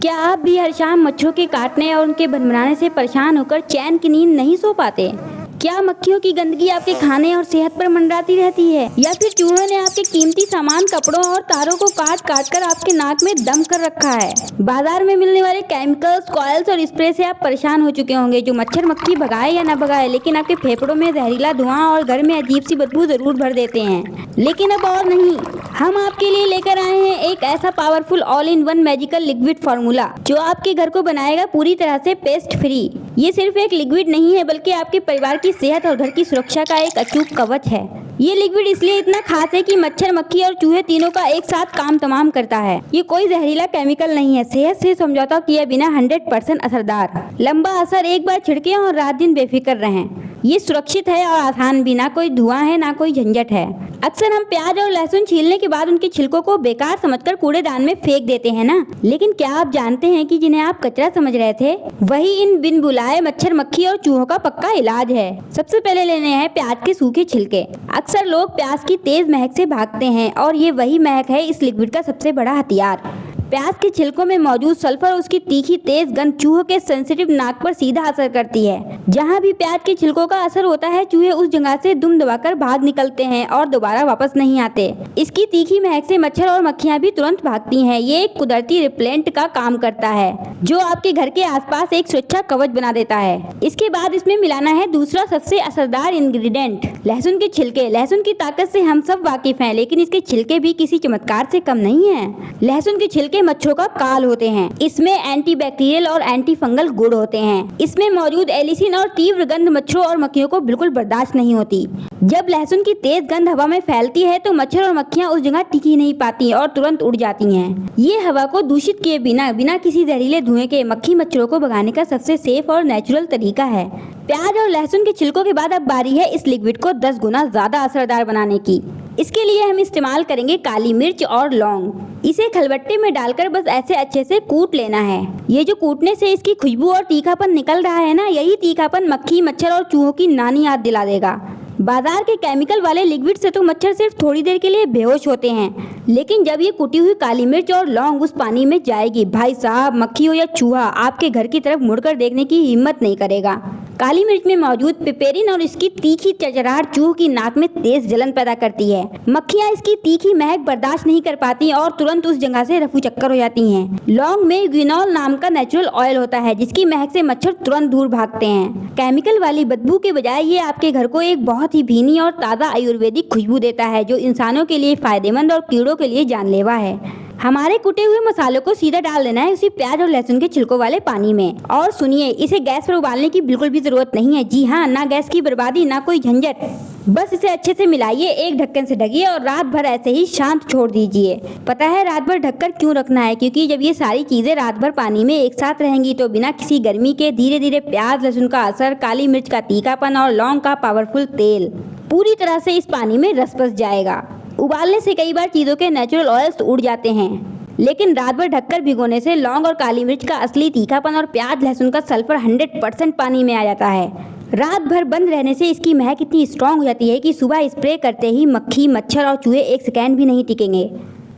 क्या आप भी हर शाम मच्छरों के काटने और उनके भनभनाने से परेशान होकर चैन की नींद नहीं सो पाते? क्या मक्खियों की गंदगी आपके खाने और सेहत पर मंडराती रहती है, या फिर चूहों ने आपके कीमती सामान, कपड़ों और तारों को काट काट कर आपके नाक में दम कर रखा है? बाजार में मिलने वाले केमिकल्स, कॉइल्स और स्प्रे से आप परेशान हो चुके होंगे, जो मच्छर मक्खी भगाए या न भगाए, लेकिन आपके फेफड़ों में जहरीला धुआं और घर में अजीब सी बदबू जरूर भर देते हैं। लेकिन अब और नहीं, हम आपके लिए लेकर आए हैं एक ऐसा powerful all in one magical liquid formula जो आपके घर को बनाएगा पूरी तरह से पेस्ट फ्री। ये सिर्फ एक लिक्विड नहीं है, बल्कि आपके परिवार की सेहत और घर की सुरक्षा का एक अचूक कवच है। ये लिक्विड इसलिए इतना खास है कि मच्छर, मक्खी और चूहे तीनों का एक साथ काम तमाम करता है। ये कोई जहरीला केमिकल नहीं है, सेहत से समझौता किए बिना 100% असरदार। लंबा असर, एक बार छिड़के और रात दिन बेफिक्र रहें। ये सुरक्षित है और आसान भी, ना कोई धुआं है ना कोई झंझट है। अक्सर हम प्याज और लहसुन छीलने के बाद उनके छिलकों को बेकार समझकर कूड़ेदान में फेंक देते हैं ना, लेकिन क्या आप जानते हैं कि जिन्हें आप कचरा समझ रहे थे, वही इन बिन बुलाए मच्छर, मक्खी और चूहों का पक्का इलाज है। सबसे पहले लेने हैं प्याज के सूखे छिलके। अक्सर लोग प्याज की तेज महक से भागते हैं, और ये वही महक है इस लिक्विड का सबसे बड़ा हथियार। प्याज के छिलकों में मौजूद सल्फर, उसकी तीखी तेज गंध चूहों के सेंसिटिव नाक पर सीधा असर करती है। जहां भी प्याज के छिलकों का असर होता है, चूहे उस जगह से दुम दबाकर भाग निकलते हैं और दोबारा वापस नहीं आते। इसकी तीखी महक से मच्छर और मक्खियां भी तुरंत भागती हैं। ये एक कुदरती रिपेलेंट का काम करता है, जो आपके घर के आसपास एक सुरक्षा कवच बना देता है। इसके बाद इसमें मिलाना है दूसरा सबसे असरदार इंग्रेडिएंट, लहसुन के छिलके। लहसुन की ताकत से हम सब वाकिफ हैं, लेकिन इसके छिलके भी किसी चमत्कार से कम नहीं है। लहसुन के छिलके मच्छरों का काल होते हैं। इसमें एंटीबैक्टीरियल और एंटी फंगल गुण होते हैं। इसमें मौजूद एलिसिन और तीव्र गंध मच्छरों और मक्खियों को बिल्कुल बर्दाश्त नहीं होती। जब लहसुन की तेज गंध हवा में फैलती है, तो मच्छर और मक्खियां उस जगह टिकी नहीं पाती और तुरंत उड़ जाती हैं। ये हवा को दूषित किए बिना किसी जहरीले धुएं के मक्खी मच्छरों को भगाने का सबसे सेफ और नेचुरल तरीका है। प्याज और लहसुन के छिलकों के बाद अब बारी है इस लिक्विड को 10 गुना ज्यादा असरदार बनाने की। इसके लिए हम इस्तेमाल करेंगे काली मिर्च और लौंग। इसे खलबट्टे में डालकर बस ऐसे अच्छे से कूट लेना है। ये जो कूटने से इसकी खुशबू और तीखापन निकल रहा है ना, यही तीखापन मक्खी, मच्छर और चूहों की नानी याद दिला देगा। बाजार के केमिकल वाले लिक्विड से तो मच्छर सिर्फ थोड़ी देर के लिए बेहोश होते हैं, लेकिन जब ये कुटी हुई काली मिर्च और लौंग उस पानी में जाएगी, भाई साहब, मक्खी हो या चूहा आपके घर की तरफ मुड़कर देखने की हिम्मत नहीं करेगा। काली मिर्च में मौजूद पिपेरिन और इसकी तीखी चरचराहट चूहों की नाक में तेज जलन पैदा करती है। मक्खियां इसकी तीखी महक बर्दाश्त नहीं कर पाती और तुरंत उस जगह से रफू चक्कर हो जाती हैं। लौंग में ग्विनॉल नाम का नेचुरल ऑयल होता है, जिसकी महक से मच्छर तुरंत दूर भागते हैं। केमिकल वाली बदबू के बजाय ये आपके घर को एक बहुत ही भीनी और ताज़ा आयुर्वेदिक खुशबू देता है, जो इंसानों के लिए फायदेमंद और कीड़ों के लिए जानलेवा है। हमारे कुटे हुए मसालों को सीधा डाल देना है उसी प्याज और लहसुन के छिलकों वाले पानी में। और सुनिए, इसे गैस पर उबालने की बिल्कुल भी जरूरत नहीं है। जी हाँ, ना गैस की बर्बादी, ना कोई झंझट। बस इसे अच्छे से मिलाइए, एक ढक्कन से ढकिए और रात भर ऐसे ही शांत छोड़ दीजिए। पता है रात भर ढककर क्यों रखना है? क्योंकि जब ये सारी चीजें रात भर पानी में एक साथ रहेंगी, तो बिना किसी गर्मी के धीरे धीरे प्याज, लहसुन का असर, काली मिर्च का तीखापन और लौंग का पावरफुल तेल पूरी तरह से इस पानी में रस बस जाएगा। उबालने से कई बार चीजों के नेचुरल ऑयल्स उड़ जाते हैं, लेकिन रात भर ढककर भिगोने से लौंग और काली मिर्च का असली तीखापन और प्याज, लहसुन का सल्फर 100% पानी में आ जाता है। रात भर बंद रहने से इसकी महक इतनी स्ट्रांग हो जाती है कि सुबह स्प्रे करते ही मक्खी, मच्छर और चूहे एक सेकेंड भी नहीं टिकेंगे।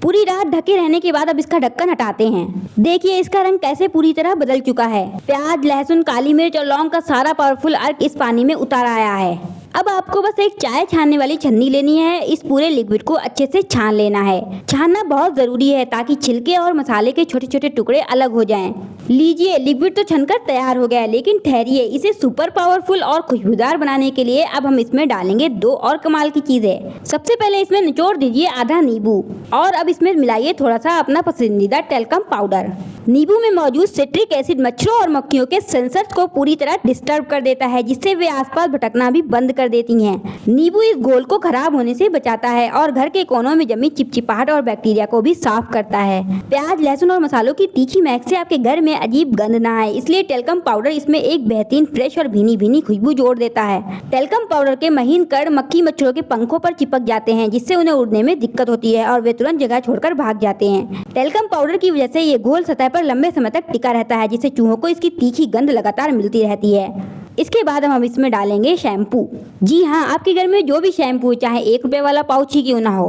पूरी रात ढके रहने के बाद अब इसका ढक्कन हटाते हैं। देखिए इसका रंग कैसे पूरी तरह बदल चुका है। प्याज, लहसुन, काली मिर्च और लौंग का सारा पावरफुल अर्क इस पानी में उतार आया है। अब आपको बस एक चाय छानने वाली छन्नी लेनी है। इस पूरे लिक्विड को अच्छे से छान लेना है। छानना बहुत जरूरी है ताकि छिलके और मसाले के छोटे छोटे टुकड़े अलग हो जाएं। लीजिए, लिक्विड तो छनकर तैयार हो गया है, लेकिन ठहरिए, इसे सुपर पावरफुल और खुशबूदार बनाने के लिए अब हम इसमें डालेंगे 2 और कमाल की चीजें। सबसे पहले इसमें निचोड़ दीजिए आधा नींबू, और अब इसमें मिलाइए थोड़ा सा अपना पसंदीदा टेल्कम पाउडर। नींबू में मौजूद सिट्रिक एसिड मच्छरों और मक्खियों के सेंसर्स को पूरी तरह डिस्टर्ब कर देता है, जिससे वे आसपास भटकना भी बंद कर देती हैं। नींबू इस घोल को खराब होने से बचाता है और घर के कोनों में जमी चिपचिपाहट और बैक्टीरिया को भी साफ करता है। प्याज, लहसुन और मसालों की तीखी महक से आपके घर में अजीब गंध ना आए, इसलिए टेल्कम पाउडर इसमें एक बेहतरीन फ्रेश और भीनी भीनी खुशबू जोड़ देता है। टेल्कम पाउडर के महीन कण मक्खी मच्छरों के पंखों पर चिपक जाते हैं, जिससे उन्हें उड़ने में दिक्कत होती है और वे तुरंत जगह छोड़कर भाग जाते हैं। टेल्कम पाउडर की वजह से ये घोल सतह पर लंबे समय तक टिका रहता है, जिससे चूहों को इसकी तीखी गंध लगातार मिलती रहती है। इसके बाद हम इसमें डालेंगे शैम्पू। जी हाँ, आपके घर में जो भी शैम्पू, चाहे 1 रुपए वाला पाउच ही क्यों ना हो,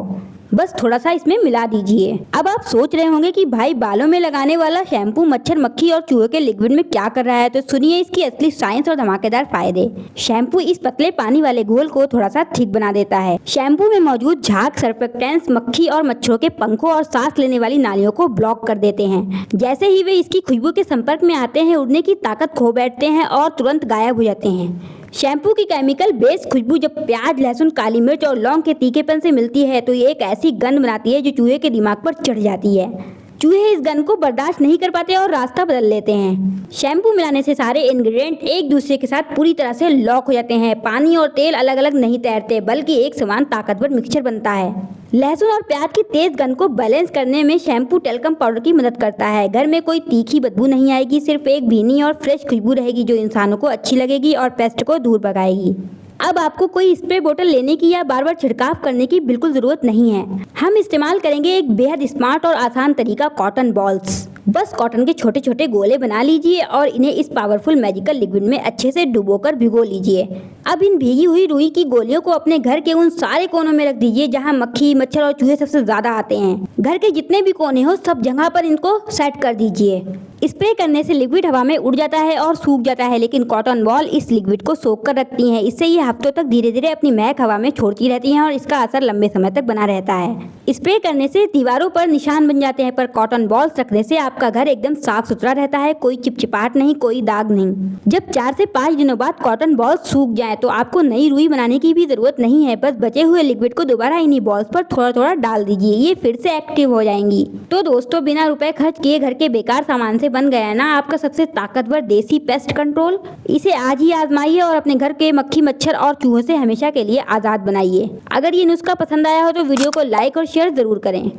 बस थोड़ा सा इसमें मिला दीजिए। अब आप सोच रहे होंगे कि भाई बालों में लगाने वाला शैम्पू मच्छर, मक्खी और चूहे के लिक्विड में क्या कर रहा है, तो सुनिए इसकी असली साइंस और धमाकेदार फायदे। शैम्पू इस पतले पानी वाले घोल को थोड़ा सा थिक बना देता है। शैम्पू में मौजूद झाग सर्फेक्टेंट्स मक्खी और मच्छरों के पंखों और सांस लेने वाली नालियों को ब्लॉक कर देते हैं। जैसे ही वे इसकी खुशबू के संपर्क में आते हैं, उड़ने की ताकत खो बैठते हैं और तुरंत गायब हो जाते हैं। शैम्पू की केमिकल बेस्ड खुशबू जब प्याज, लहसुन, काली मिर्च और लौंग के तीखेपन से मिलती है तो ये एक ऐसी गंध बनाती है जो चूहे के दिमाग पर चढ़ जाती है। चूहे इस गंध को बर्दाश्त नहीं कर पाते और रास्ता बदल लेते हैं। शैम्पू मिलाने से सारे इंग्रेडिएंट एक दूसरे के साथ पूरी तरह से लॉक हो जाते हैं। पानी और तेल अलग अलग नहीं तैरते, बल्कि एक समान ताकतवर मिक्सचर बनता है। लहसुन और प्याज की तेज गंध को बैलेंस करने में शैम्पू टेल्कम पाउडर की मदद करता है। घर में कोई तीखी बदबू नहीं आएगी, सिर्फ एक भीनी और फ्रेश खुशबू रहेगी जो इंसानों को अच्छी लगेगी और पेस्ट को दूर भगाएगी। अब आपको कोई स्प्रे बोतल लेने की या बार बार छिड़काव करने की बिल्कुल जरूरत नहीं है। हम इस्तेमाल करेंगे एक बेहद स्मार्ट और आसान तरीका, कॉटन बॉल्स। बस कॉटन के छोटे छोटे गोले बना लीजिए और इन्हें इस पावरफुल मैजिकल लिक्विड में अच्छे से डुबोकर भिगो लीजिए। अब इन भीगी हुई रुई की गोलियों को अपने घर के उन सारे कोनों में रख दीजिए जहां मक्खी, मच्छर और चूहे सबसे ज्यादा आते हैं। घर के जितने भी कोने हो सब जगह पर इनको सेट कर दीजिए। स्प्रे करने से लिक्विड हवा में उड़ जाता है और सूख जाता है, लेकिन कॉटन बॉल इस लिक्विड को सोख कर रखती हैं। इससे ये हफ्तों तक धीरे धीरे अपनी महक हवा में छोड़ती रहती हैं और इसका असर लंबे समय तक बना रहता है। स्प्रे करने से दीवारों पर निशान बन जाते हैं, पर कॉटन बॉल्स रखने से आपका घर एकदम साफ सुथरा रहता है। कोई चिपचिपाहट नहीं, कोई दाग नहीं। जब 4 से 5 दिनों बाद कॉटन बॉल्स सूख जाए तो आपको नई रुई बनाने की भी जरूरत नहीं है। बस बचे हुए लिक्विड को दोबारा इन्हीं बॉल्स पर थोड़ा थोड़ा डाल दीजिए, ये फिर से एक्टिव हो जाएंगी। तो दोस्तों, बिना रुपए खर्च किए घर के बेकार सामान से बन गया ना आपका सबसे ताकतवर देसी पेस्ट कंट्रोल। इसे आज ही आजमाइए और अपने घर के मक्खी, मच्छर और चूहों से हमेशा के लिए आजाद बनाइए। अगर ये नुस्खा पसंद आया हो तो वीडियो को लाइक और शेयर जरूर करें।